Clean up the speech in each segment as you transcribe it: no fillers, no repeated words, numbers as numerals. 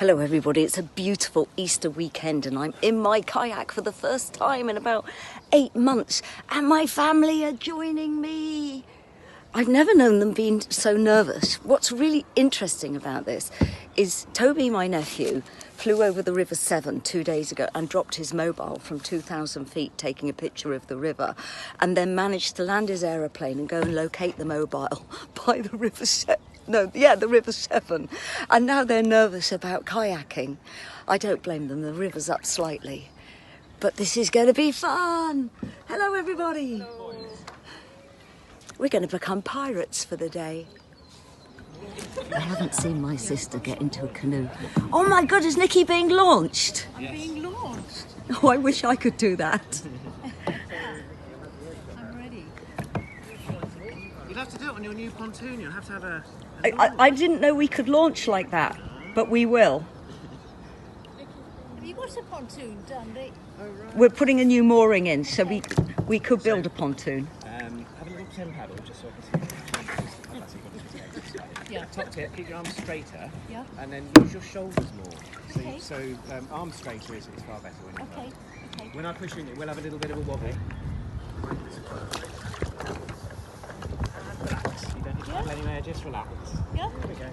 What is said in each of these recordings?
Hello everybody, it's a beautiful Easter weekend and I'm in my kayak for the first time in about 8 months and my family are joining me. I've never known them being so nervous. What's really interesting about this is Toby, my nephew, flew over the River Severn 2 days ago and dropped his mobile from 2,000 feet taking a picture of the river, and then managed to land his aeroplane and go and locate the mobile by the River Severn. The River Severn. And now they're nervous about kayaking. I don't blame them, the river's up slightly. But this is going to be fun. Hello everybody. Hello. We're going to become pirates for the day. I haven't seen my sister get into a canoe. Oh my God, is Nikki being launched? I'm being launched. Oh, I wish I could do that. I'm ready. You'll have to do it on your new pontoon. You'll have to have a I didn't know we could launch like that, but we will. Have you got a pontoon done? We're putting a new mooring in, so we could build a pontoon. have a little 10 paddle just so I can see. Yeah. Top tip, keep your arms straighter. Yeah. And then use your shoulders more. Okay. So arms straighter is far better when you're Okay. Okay. When I push in it, we'll have a little bit of a wobble. Relax. You don't need to paddle anywhere, just relax. Yeah. There we go.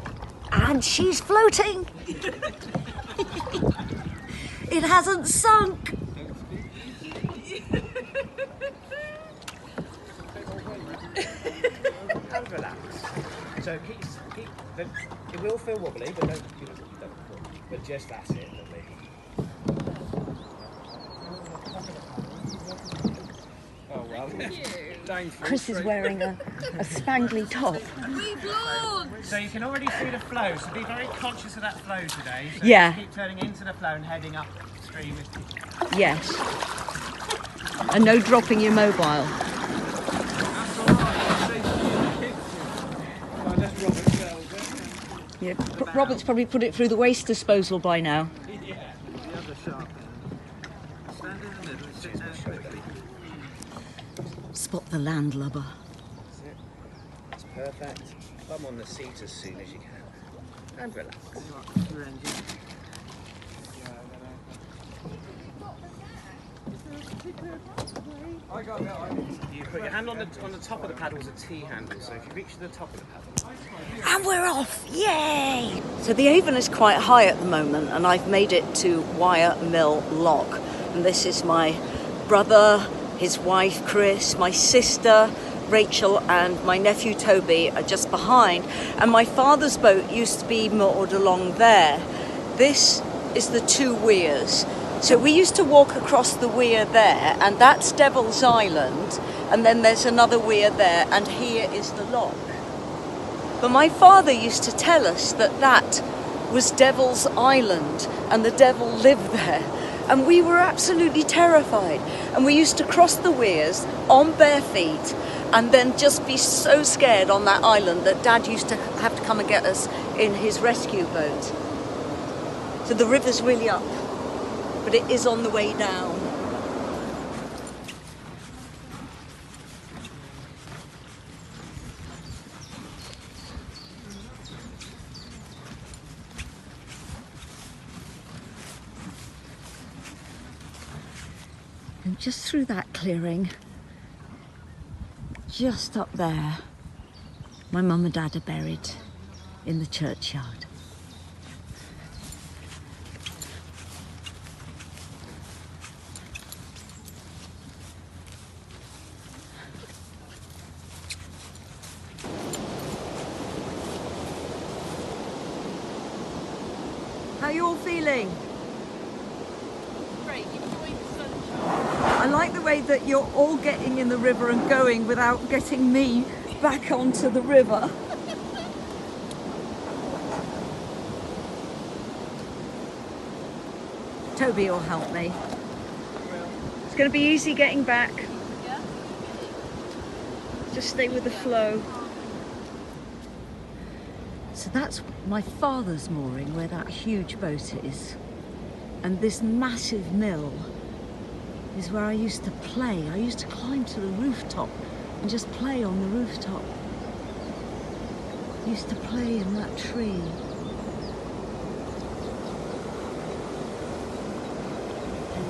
And she's floating. It hasn't sunk. And relax. So keep it will feel wobbly, but don't but just that's it, lovely. Oh well. Chris is wearing a spangly top. We've launched. So you can already see the flow, so be very conscious of that flow today. So Yeah. keep turning into the flow and heading upstream. Yes. And no dropping your mobile. Yeah, Robert's probably put it through the waste disposal by now. Yeah, the other shark. Stand in the middle and sit down quickly. Spot the landlubber. That's it. That's perfect. Bum on the seat as soon as you can. And relax. You put your hand on the top of the paddle as a T handle, so if you reach to the top of the paddle. And we're off! Yay! So the Avon is quite high at the moment and I've made it to Wire Mill Lock. And this is my brother, his wife Chris, my sister Rachel and my nephew Toby are just behind. And my father's boat used to be moored along there. This is the two weirs. So we used to walk across the weir there, and that's Devil's Island, and then there's another weir there, and here is the lock. But my father used to tell us that that was Devil's Island, and the devil lived there, and we were absolutely terrified. And we used to cross the weirs on bare feet, and then just be so scared on that island that Dad used to have to come and get us in his rescue boat. So the river's really up, but it is on the way down. And just through that clearing, just up there, my mum and dad are buried in the churchyard. How you all feeling? Great. Enjoying the sunshine. I like the way that you're all getting in the river and going without getting me back onto the river. Toby will help me. It's going to be easy getting back. Yeah. Just stay with the flow. So that's my father's mooring, where that huge boat is. And this massive mill is where I used to play. I used to climb to the rooftop and just play on the rooftop. I used to play in that tree.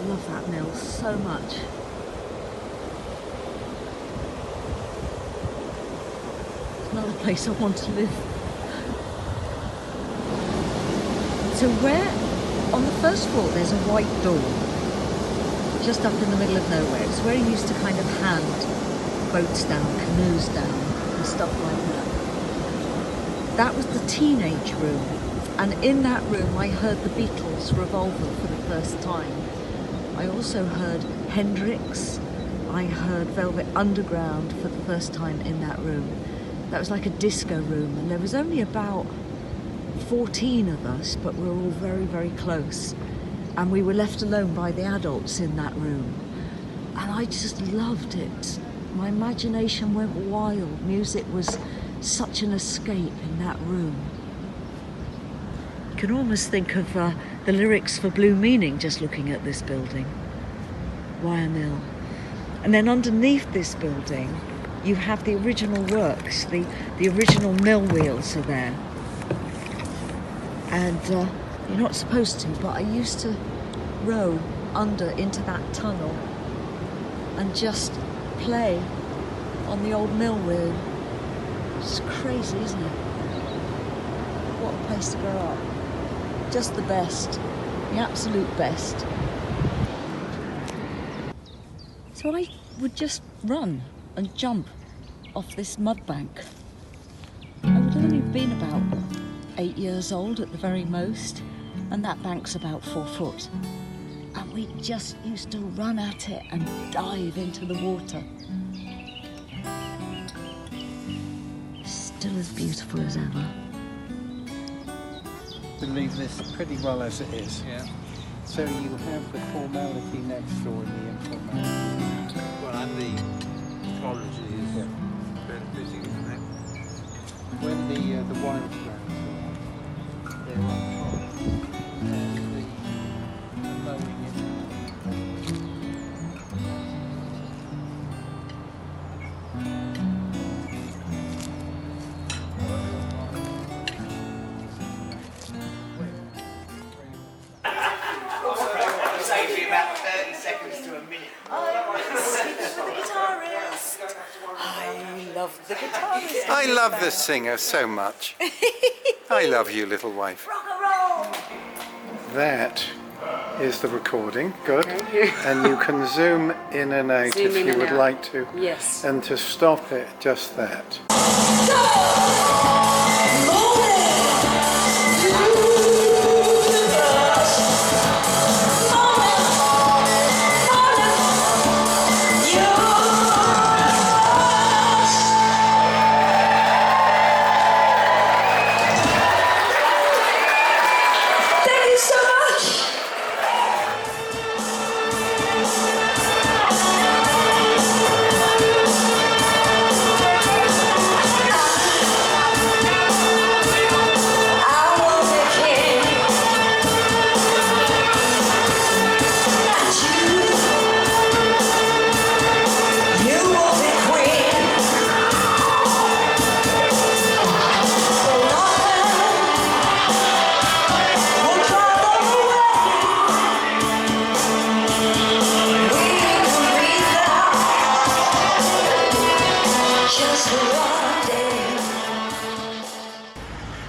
love that mill so much. It's another place I want to live. So on the first floor there's a white door, just up in the middle of nowhere. It's where he used to kind of hand boats down, canoes down, and stuff like that. That was the teenage room. And in that room, I heard the Beatles' Revolver for the first time. I also heard Hendrix. I heard Velvet Underground for the first time in that room. That was like a disco room, and there was only about 14 of us, but we were all very, very close. And we were left alone by the adults in that room. And I just loved it. My imagination went wild. Music was such an escape in that room. You can almost think of the lyrics for Blue Meaning just looking at this building. Wire Mill. And then underneath this building, you have the original works. The original mill wheels are there. And you're not supposed to, but I used to row under into that tunnel and just play on the old mill wheel. It's crazy, isn't it? What a place to grow up. Just the best, the absolute best. So I would just run and jump off this mud bank. I would have only been about 8 years old at the very most, and that bank's about 4 foot. And we just used to run at it and dive into the water. Still as beautiful as ever. To leave this pretty well as it is. Yeah. So you have the formality next door and the informality. Well, and the quality is very busy, isn't it? When the wine plants are they're on top, and the mowing in. Saves you about 30 seconds to a minute. I love the guitarist. I love the singer so much. I love you, little wife. Rock and roll. That is the recording. Good. And you can zoom in and out if you would like to. Yes. And to stop it, just that.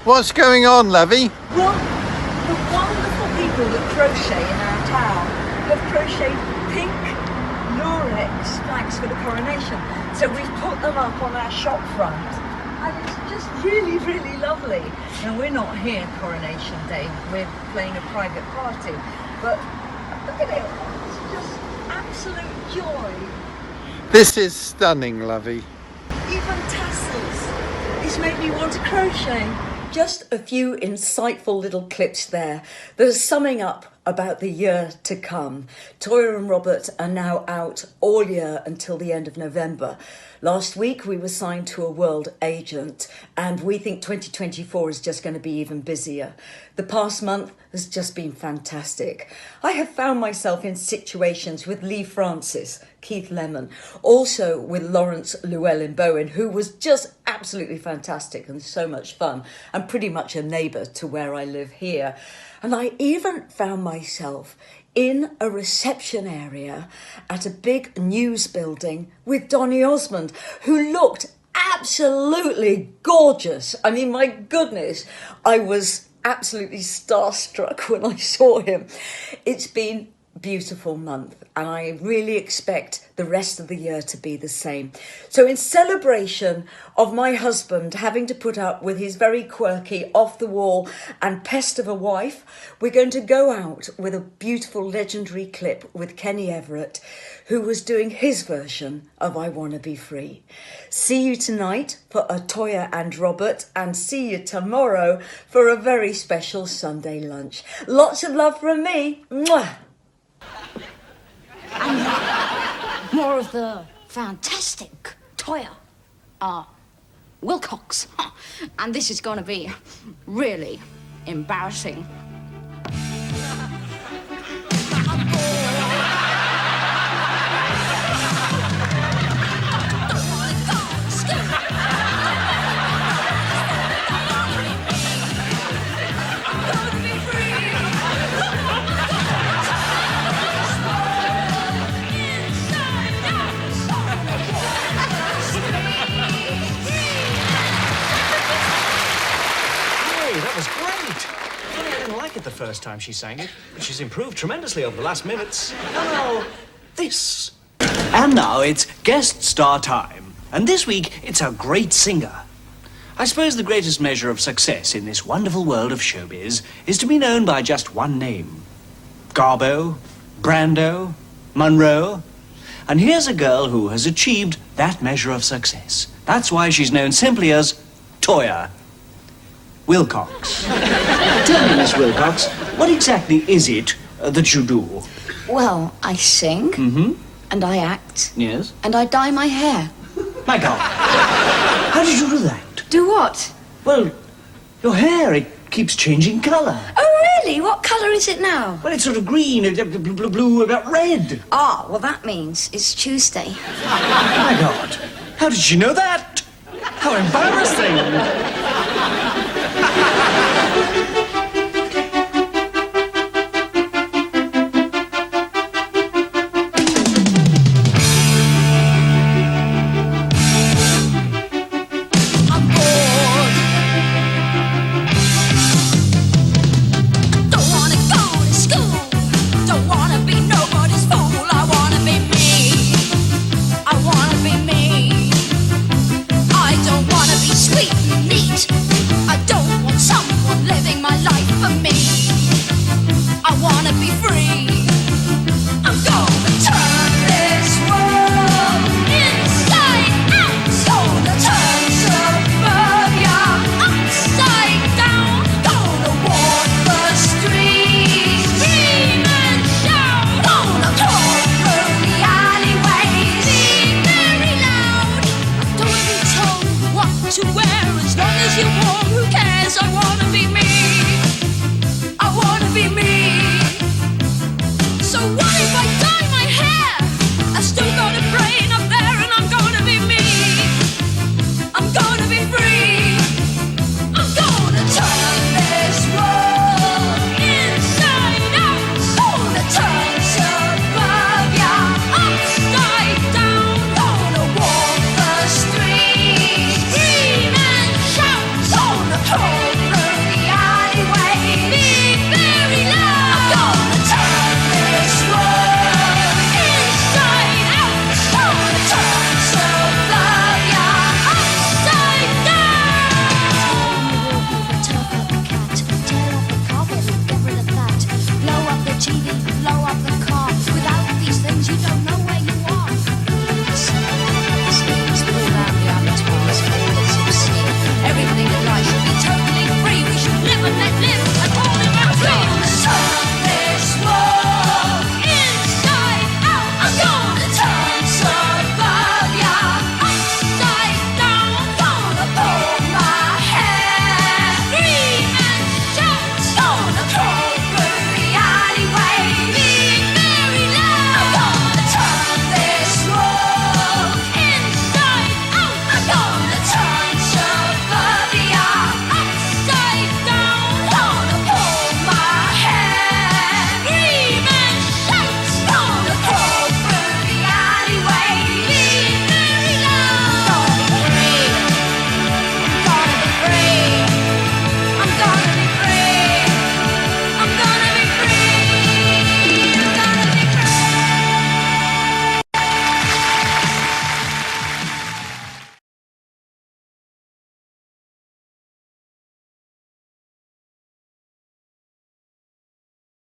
What's going on, Lovey? Well, the wonderful people that crochet in our town have crocheted pink lurex flags for the coronation. So we've put them up on our shop front, and it's just really, really lovely. Now, we're not here Coronation Day, we're playing a private party, but look at it, it's just absolute joy. This is stunning, Lovey. Even tassels. It's made me want to crochet. Just a few insightful little clips there that are summing up about the year to come. Toyah and Robert are now out all year until the end of November. Last week we were signed to a world agent, and we think 2024 is just going to be even busier. The past month has just been fantastic. I have found myself in situations with Lee Francis, Keith Lemon, also with Lawrence Llewellyn-Bowen, who was just absolutely fantastic and so much fun, and pretty much a neighbour to where I live here. And I even found myself myself in a reception area at a big news building with Donny Osmond, who looked absolutely gorgeous. I mean, my goodness, I was absolutely starstruck when I saw him. It's been a beautiful month, and I really expect the rest of the year to be the same. So in celebration of my husband having to put up with his very quirky, off-the-wall and pest of a wife, we're going to go out with a beautiful legendary clip with Kenny Everett, who was doing his version of I Wanna Be Free. See you tonight for a Toyah and Robert, and see you tomorrow for a very special Sunday lunch. Lots of love from me. Mwah! More of the fantastic Toyah Wilcox. And this is going to be really embarrassing. That was great. I didn't like it the first time she sang it, but she's improved tremendously over the last minutes. Now, this. And now it's guest star time. And this week, it's a great singer. I suppose the greatest measure of success in this wonderful world of showbiz is to be known by just one name. Garbo, Brando, Monroe. And here's a girl who has achieved that measure of success. That's why she's known simply as Toyah Wilcox. Tell me, Miss Wilcox, what exactly is it that you do? Well, I sing, and I act, Yes? and I dye my hair. My God. How did you do that? Do what? Well, your hair, it keeps changing colour. Oh, really? What colour is it now? Well, it's sort of green, blue, red. Ah, well, that means it's Tuesday. My God. How did you know that? How embarrassing.